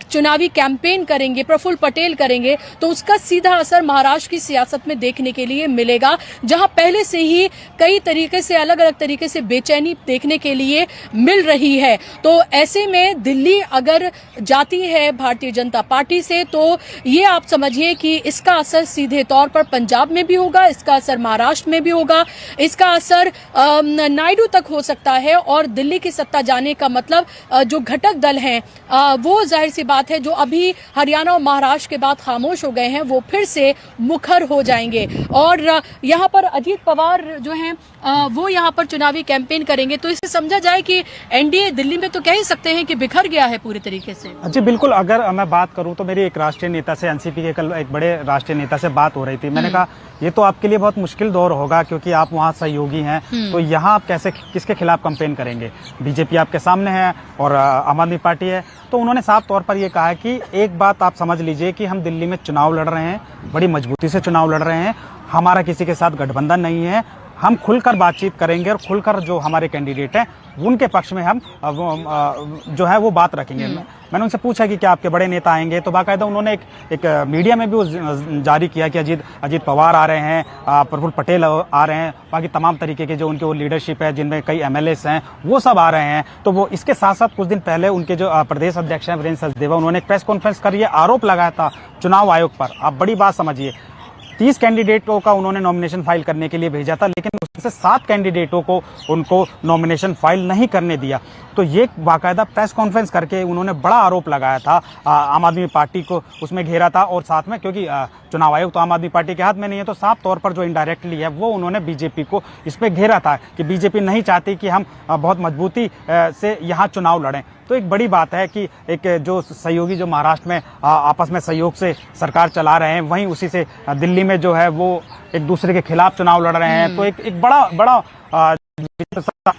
चुनावी कैंपेन करेंगे, प्रफुल्ल पटेल करेंगे, तो उसका सीधा असर महाराष्ट्र की सियासत में देखने के लिए मिलेगा, जहां पहले से ही कई तरीके से, अलग अलग तरीके से बेचैनी देखने देखने के लिए मिल रही है। तो ऐसे में दिल्ली अगर जाती है भारतीय जनता पार्टी से तो ये आप समझिए कि इसका असर सीधे तौर पर पंजाब में भी होगा, इसका असर महाराष्ट्र में भी होगा, इसका असर नायडू तक हो सकता है। और दिल्ली की सत्ता जाने का मतलब जो घटक दल हैं वो जाहिर सी बात है जो अभी हरियाणा और महाराष्ट्र के बाद खामोश हो गए हैं वो फिर से मुखर हो जाएंगे। और यहाँ पर अजीत पवार जो हैं वो यहाँ पर चुनावी कैंपेन करेंगे। तो इसे समझा जाए कि एनडीए दिल्ली में तो कह ही सकते हैं कि बिखर गया है पूरी तरीके से। जी बिल्कुल, अगर मैं बात करूं तो मेरी एक राष्ट्रीय नेता से, एनसीपी के कल एक बड़े राष्ट्रीय नेता से बात हो रही थी। मैंने कहा ये तो आपके लिए बहुत मुश्किल दौर होगा क्योंकि आप वहाँ सहयोगी हैं, तो यहाँ आप कैसे किसके खिलाफ कैंपेन करेंगे? बीजेपी आपके सामने है और आम आदमी पार्टी है। तो उन्होंने साफ तौर पर ये कहा कि एक बात आप समझ लीजिए कि हम दिल्ली में चुनाव लड़ रहे हैं, बड़ी मजबूती से चुनाव लड़ रहे हैं, हमारा किसी के साथ गठबंधन नहीं है, हम खुलकर बातचीत करेंगे और खुलकर जो हमारे कैंडिडेट हैं उनके पक्ष में हम जो है वो बात रखेंगे। मैंने उनसे पूछा कि क्या आपके बड़े नेता आएंगे, तो बाकायदा उन्होंने एक मीडिया में भी वो जारी किया कि अजीत पवार आ रहे हैं, प्रफुल्ल पटेल आ रहे हैं, बाकी तमाम तरीके के जो उनके वो लीडरशिप है जिनमें कई एमएलएस हैं वो सब आ रहे हैं। तो वो इसके साथ साथ कुछ दिन पहले उनके जो प्रदेश अध्यक्ष हैं वीरेंद्र सचदेवा, उन्होंने एक प्रेस कॉन्फ्रेंस कर ये आरोप लगाया था चुनाव आयोग पर। आप बड़ी बात समझिए, 30 कैंडिडेटों का उन्होंने नॉमिनेशन फाइल करने के लिए भेजा था, लेकिन उससे 7 कैंडिडेटों को उनको नॉमिनेशन फाइल नहीं करने दिया। तो ये बाकायदा प्रेस कॉन्फ्रेंस करके उन्होंने बड़ा आरोप लगाया था, आम आदमी पार्टी को उसमें घेरा था। और साथ में क्योंकि चुनाव आयोग तो आम आदमी पार्टी के हाथ में नहीं है, तो साफ तौर पर जो इनडायरेक्टली है वो उन्होंने बीजेपी को इस पे घेरा था कि बीजेपी नहीं चाहती कि हम बहुत मजबूती से यहाँ चुनाव लड़ें। तो एक बड़ी बात है कि एक जो सहयोगी जो महाराष्ट्र में आपस में सहयोग से सरकार चला रहे हैं, वहीं उसी से दिल्ली में जो है वो एक दूसरे के खिलाफ चुनाव लड़ रहे हैं। तो एक बड़ा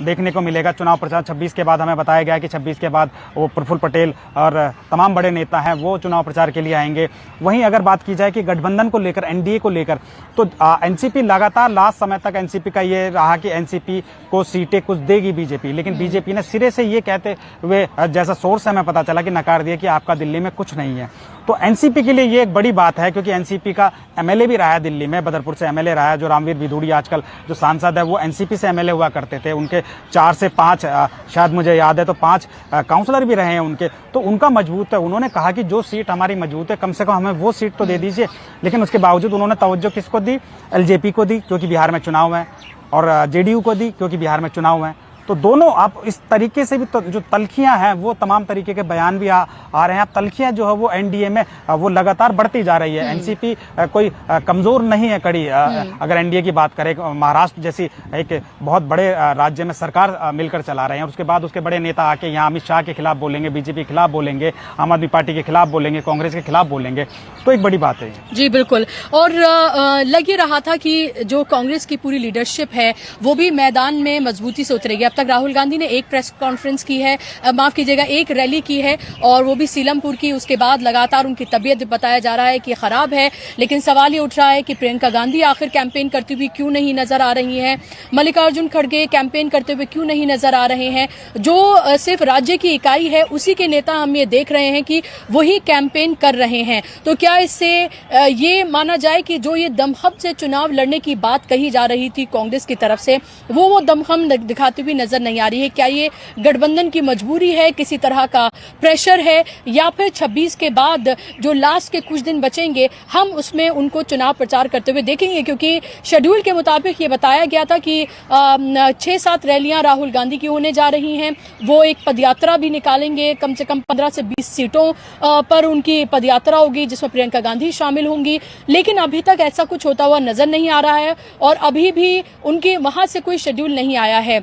देखने को मिलेगा चुनाव प्रचार 26 के बाद। हमें बताया गया कि 26 के बाद वो प्रफुल्ल पटेल और तमाम बड़े नेता हैं वो चुनाव प्रचार के लिए आएंगे। वहीं अगर बात की जाए कि गठबंधन को लेकर, एनडीए को लेकर, तो एनसीपी लगातार लास्ट समय तक एनसीपी का ये रहा कि एनसीपी को सीटें कुछ देगी बीजेपी, लेकिन बीजेपी ने सिरे से ये कहते हुए, जैसा सोर्स से हमें पता चला, कि नकार दिया कि आपका दिल्ली में कुछ नहीं है। तो एनसीपी के लिए ये एक बड़ी बात है क्योंकि एनसीपी का एमएलए भी रहा है दिल्ली में, बदरपुर से एमएलए रहा है। जो रामवीर भिदुड़ी आजकल जो सांसद है वो एनसीपी से एमएलए हुआ करते थे। उनके 4 से 5 शायद मुझे याद है तो 5 काउंसलर भी रहे हैं उनके, तो उनका मजबूत है। उन्होंने कहा कि जो सीट हमारी मजबूत है कम से कम हमें वो सीट तो दे दीजिए। लेकिन उसके बावजूद उन्होंने तवज्जो किसको दी? एलजेपी को दी क्योंकि बिहार में चुनाव है, और जेडीयू को दी क्योंकि बिहार में चुनाव है। तो दोनों आप इस तरीके से भी तो जो तलखियां हैं वो तमाम तरीके के बयान भी आ रहे हैं। तलखियां जो है वो एनडीए में वो लगातार बढ़ती जा रही है। एनसीपी कोई कमजोर नहीं है कड़ी। अगर एनडीए की बात करें, महाराष्ट्र जैसी एक बहुत बड़े राज्य में सरकार मिलकर चला रहे हैं, और उसके बाद उसके बड़े नेता आके यहाँ अमित शाह के खिलाफ बोलेंगे, बीजेपी के खिलाफ बोलेंगे, आम आदमी पार्टी के खिलाफ बोलेंगे, कांग्रेस के खिलाफ बोलेंगे। तो एक बड़ी बात है जी बिल्कुल। और लग ही रहा था कि जो कांग्रेस की पूरी लीडरशिप है वो भी मैदान में मजबूती से उतरेगी। अब तक राहुल गांधी ने एक प्रेस कॉन्फ्रेंस की है, माफ कीजिएगा एक रैली की है, और वो भी सीलमपुर की। उसके बाद लगातार उनकी तबीयत बताया जा रहा है कि खराब है, लेकिन सवाल ये उठ रहा है कि प्रियंका गांधी आखिर कैंपेन करती हुई क्यों नहीं नजर आ रही हैं, मल्लिकार्जुन खड़गे कैंपेन करते हुए क्यों नहीं नजर आ रहे हैं। जो सिर्फ राज्य की इकाई है उसी के नेता हम ये देख रहे हैं कि वही कैंपेन कर रहे हैं। तो क्या इससे ये माना जाए कि जो ये दमखम से चुनाव लड़ने की बात कही जा रही थी कांग्रेस की तरफ से, वो दमखम दिखाती हुई नजर नहीं आ रही है? क्या ये गठबंधन की मजबूरी है, किसी तरह का प्रेशर है, या फिर 26 के बाद जो लास्ट के कुछ दिन बचेंगे हम उसमें उनको चुनाव प्रचार करते हुए देखेंगे? क्योंकि शेड्यूल के मुताबिक ये बताया गया था कि 6-7 रैलियां राहुल गांधी की होने जा रही हैं। वो एक पदयात्रा भी निकालेंगे, कम से कम 15 से 20 सीटों पर उनकी पदयात्रा होगी जिसमें प्रियंका गांधी शामिल होंगी। लेकिन अभी तक ऐसा कुछ होता हुआ नजर नहीं आ रहा है और अभी भी उनके वहां से कोई शेड्यूल नहीं आया है।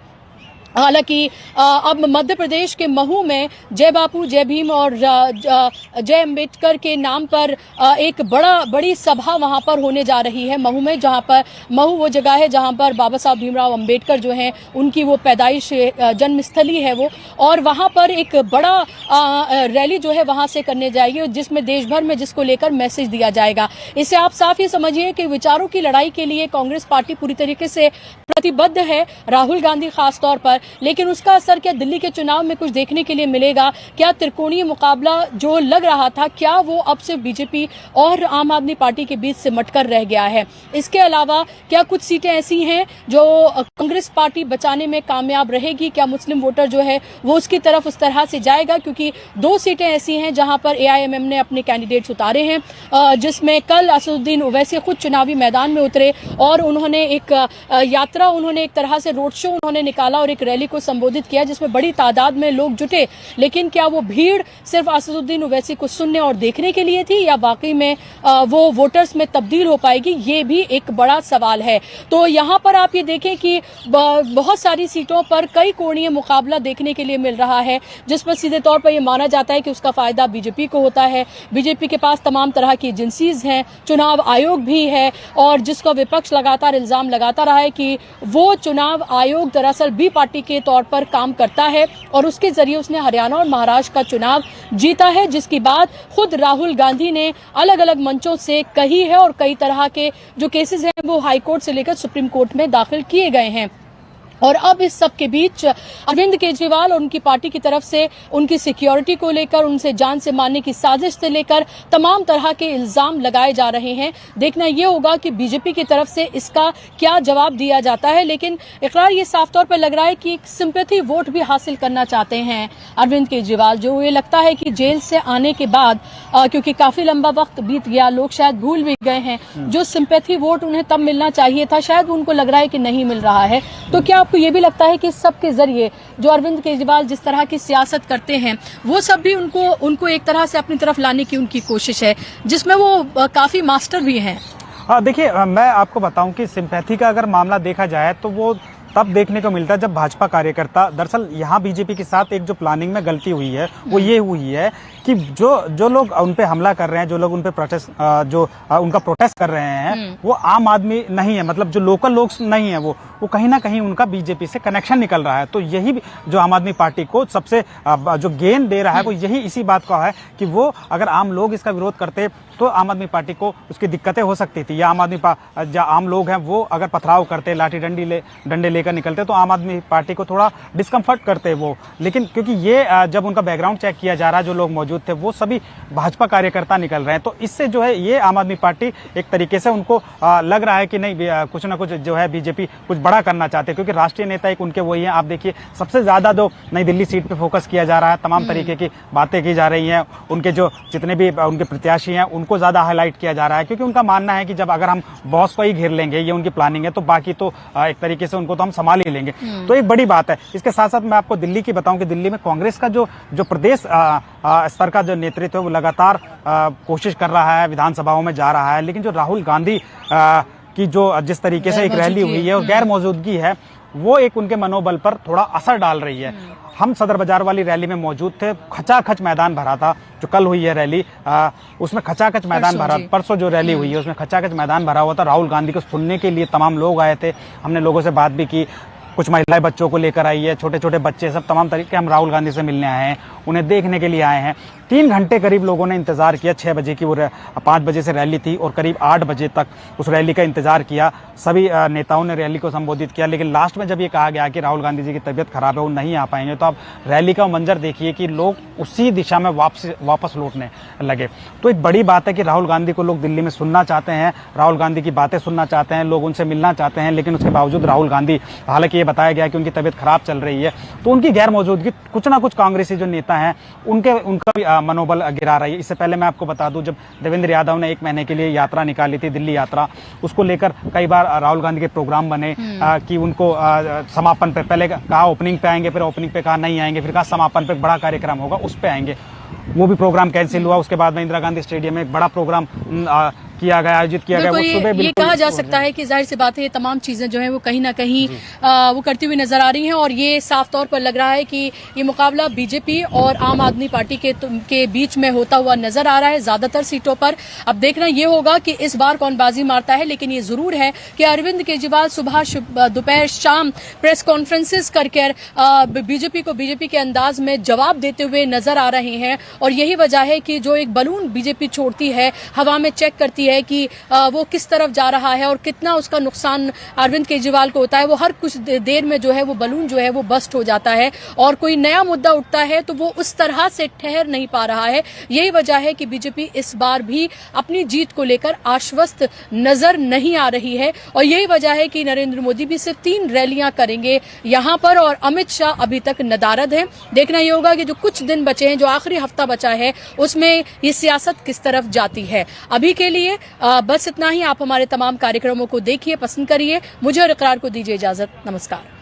हालांकि अब मध्य प्रदेश के महू में जय बापू जय भीम और जय अम्बेडकर के नाम पर एक बड़ी सभा वहां पर होने जा रही है महू में, जहां पर महू वो जगह है जहां पर बाबा साहब भीमराव अम्बेडकर जो हैं उनकी वो पैदाइश जन्मस्थली है वो, और वहां पर एक बड़ा रैली जो है वहां से करने जाएगी जिसमें देश भर में जिसको लेकर मैसेज दिया जाएगा। इससे आप साफ ही समझिए कि विचारों की लड़ाई के लिए कांग्रेस पार्टी पूरी तरीके से प्रतिबद्ध है। राहुल गांधी खास तौर पर लेकिन उसका असर क्या दिल्ली के चुनाव में कुछ देखने के लिए मिलेगा? क्या त्रिकोणीय मुकाबला जो लग रहा था, क्या वो अब सिर्फ बीजेपी और आम आदमी पार्टी के बीच सिमट कर रह गया है? इसके अलावा क्या कुछ सीटें ऐसी हैं जो कांग्रेस पार्टी बचाने में कामयाब रहेगी? क्या मुस्लिम वोटर जो है वो उसकी तरफ उस तरह से जाएगा? क्योंकि 2 सीटें ऐसी हैं जहां पर एआईएमएम ने अपने कैंडिडेट्स उतारे हैं, जिसमें कल असदुद्दीन ओवैसी खुद चुनावी मैदान में उतरे और उन्होंने एक यात्रा, उन्होंने एक तरह से रोड शो उन्होंने निकाला और एक रैली को संबोधित किया जिसमें बड़ी तादाद में लोग जुटे। लेकिन क्या वो भीड़ सिर्फ असदुद्दीन ओवैसी को सुनने और देखने के लिए थी या वाकई में वो वोटर्स में तब्दील हो पाएगी? ये भी एक बड़ा सवाल है। तो यहाँ पर आप ये देखें कि बहुत सारी सीटों पर कई कोणीय मुकाबला देखने के लिए मिल रहा है, जिस पर सीधे तौर पर यह माना जाता है कि उसका फायदा बीजेपी को होता है। बीजेपी के पास तमाम तरह की एजेंसीज हैं, चुनाव आयोग भी है, और जिसका विपक्ष लगातार इल्जाम लगाता रहा है कि वो चुनाव आयोग दरअसल बी पार्टी के तौर पर काम करता है और उसके जरिए उसने हरियाणा और महाराष्ट्र का चुनाव जीता है, जिसकी बात खुद राहुल गांधी ने अलग अलग मंचों से कही है और कई तरह के जो केसेस हैं वो हाई कोर्ट से लेकर सुप्रीम कोर्ट में दाखिल किए गए हैं। और अब इस सब के बीच अरविंद केजरीवाल और उनकी पार्टी की तरफ से उनकी सिक्योरिटी को लेकर, उनसे जान से मारने की साजिश से लेकर तमाम तरह के इल्जाम लगाए जा रहे हैं। देखना यह होगा कि बीजेपी की तरफ से इसका क्या जवाब दिया जाता है। लेकिन इकरार ये साफ तौर पर लग रहा है कि एक सिंपैथी वोट भी हासिल करना चाहते हैं अरविंद केजरीवाल, जो ये लगता है कि जेल से आने के बाद क्योंकि काफी लंबा वक्त बीत गया, लोग शायद भूल भी गए हैं, जो सिंपैथी वोट उन्हें तब मिलना चाहिए था, शायद उनको लग रहा है कि नहीं मिल रहा है। तो क्या आपको ये भी लगता है कि सब के जरिए जो अरविंद केजरीवाल जिस तरह की सियासत करते हैं वो सब भी उनको एक तरह से अपनी तरफ लाने की उनकी कोशिश है, जिसमें वो काफी मास्टर भी हैं? हाँ, देखिए, मैं आपको बताऊं कि सिंपैथी का अगर मामला देखा जाए तो वो तब देखने को मिलता है जब भाजपा कार्यकर्ता, दरअसल यहाँ बीजेपी के साथ एक जो प्लानिंग में गलती हुई है वो ये हुई है कि जो लोग उन पे हमला कर रहे हैं, जो लोग उन पे प्रोटेस्ट उनका प्रोटेस्ट कर रहे हैं, वो आम आदमी नहीं है, मतलब जो लोकल लोग नहीं है, वो कहीं ना कहीं उनका बीजेपी से कनेक्शन निकल रहा है। तो यही जो आम आदमी पार्टी को सबसे जो गेन दे रहा है वो यही इसी बात का है कि वो अगर आम लोग इसका विरोध करते तो आम आदमी पार्टी को उसकी दिक्कतें हो सकती थी, या आम लोग हैं वो अगर पथराव करते, लाठी डंडे लेकर निकलते तो आम आदमी पार्टी को थोड़ा डिस्कम्फर्ट करते वो। लेकिन क्योंकि ये जब उनका बैकग्राउंड चेक किया जा रहा है, जो लोग मौजूद थे वो सभी भाजपा कार्यकर्ता निकल रहे हैं, तो इससे जो है ये आम आदमी पार्टी एक तरीके से उनको लग रहा है कि नहीं, कुछ ना कुछ जो है बीजेपी कुछ बड़ा करना चाहते हैं, क्योंकि राष्ट्रीय नेता एक उनके वही हैं। आप देखिए, सबसे ज्यादा जो नई दिल्ली सीट पे फोकस किया जा रहा है, तमाम तरीके की बातें की जा रही हैं, उनके जो जितने भी उनके प्रत्याशी हैं उनको ज्यादा हाईलाइट किया जा रहा है, क्योंकि उनका मानना है कि जब अगर हम बॉस को ही घेर लेंगे, ये उनकी प्लानिंग है, तो बाकी तो एक तरीके से उनको तो हम संभाल ही लेंगे। तो एक बड़ी बात है। इसके साथ साथ मैं आपको दिल्ली की बताऊं कि दिल्ली में कांग्रेस का जो प्रदेश स्तर का जो नेतृत्व है वो लगातार कोशिश कर रहा है, विधानसभाओं में जा रहा है, लेकिन जो राहुल गांधी की जो जिस तरीके से एक रैली हुई है और गैर मौजूदगी है, वो एक उनके मनोबल पर थोड़ा असर डाल रही है। हम सदर बाजार वाली रैली में मौजूद थे, खचाखच मैदान भरा था। जो कल हुई है रैली, उसमें खचाखच मैदान भरा, परसों जो रैली हुई है उसमें खचाखच मैदान भरा हुआ था। राहुल गांधी को सुनने के लिए तमाम लोग आए थे, हमने लोगों से बात भी की, कुछ महिलाएं बच्चों को लेकर आई है, छोटे छोटे बच्चे, सब तमाम तरीके हम राहुल गांधी से मिलने आए हैं, उन्हें देखने के लिए आए हैं। 3 घंटे करीब लोगों ने इंतजार किया। 6 बजे की वो 5 बजे से रैली थी और करीब 8 बजे तक उस रैली का इंतजार किया। सभी नेताओं ने रैली को संबोधित किया, लेकिन लास्ट में जब ये कहा गया कि राहुल गांधी जी की तबीयत खराब है, वो नहीं आ पाएंगे, तो आप रैली का मंजर देखिए कि लोग उसी दिशा में वापस लौटने लगे। तो एक बड़ी बात है कि राहुल गांधी को लोग दिल्ली में सुनना चाहते हैं, राहुल गांधी की बातें सुनना चाहते हैं, लोग उनसे मिलना चाहते हैं, लेकिन उसके बावजूद राहुल गांधी, हालांकि ये बताया गया कि उनकी तबीयत खराब चल रही है, तो उनकी गैर मौजूदगी कुछ ना कुछ कांग्रेसी जो नेता हैं उनका भी मनोबल गिरा रही है। इससे पहले मैं आपको बता दूं, जब देवेंद्र यादव ने 1 महीने के लिए यात्रा निकाली थी, दिल्ली यात्रा, उसको लेकर कई बार राहुल गांधी के प्रोग्राम बने कि उनको समापन पे, पहले कहा ओपनिंग पे आएंगे, फिर ओपनिंग पे कहा नहीं आएंगे, फिर कहा समापन पे बड़ा कार्यक्रम होगा उस पे आएंगे। वो भी प्रोग्राम कैंसिल हुआ। उसके बाद में इंदिरा गांधी स्टेडियम में एक बड़ा प्रोग्राम किया गया, आयोजित किया गया। ये कहा जा सकता है कि जाहिर सी बात है ये तमाम चीजें जो हैं वो कहीं ना कहीं वो करती हुई नजर आ रही हैं, और ये साफ तौर पर लग रहा है कि ये मुकाबला बीजेपी और आम आदमी पार्टी के बीच में होता हुआ नजर आ रहा है ज्यादातर सीटों पर। अब देखना ये होगा कि इस बार कौन बाजी मारता है, लेकिन ये जरूर है कि अरविंद केजरीवाल सुबह दोपहर शाम प्रेस कॉन्फ्रेंसेस करके बीजेपी के अंदाज में जवाब देते हुए नजर आ रहे हैं, और यही वजह है कि जो एक बलून बीजेपी छोड़ती है, हवा में चेक करती है कि वो किस तरफ जा रहा है और कितना उसका नुकसान अरविंद केजरीवाल को होता है। वो हर कुछ देर में जो है वो बलून जो है वो बस्ट हो जाता है और कोई नया मुद्दा उठता है तो वो उस तरह से ठहर नहीं पा रहा है। यही वजह है कि बीजेपी इस बार भी अपनी जीत को लेकर आश्वस्त नजर नहीं आ रही है और यही वजह है कि नरेंद्र मोदी भी सिर्फ 3 रैलियां करेंगे यहां पर और अमित शाह अभी तक नदारद हैं। देखना ये होगा कि जो कुछ दिन बचे हैं, जो आखिरी हफ्ता बचा है, उसमें ये सियासत किस तरफ जाती है। अभी के लिए बस इतना ही। आप हमारे तमाम कार्यक्रमों को देखिए, पसंद करिए। मुझे और इकरार को दीजिए इजाजत। नमस्कार।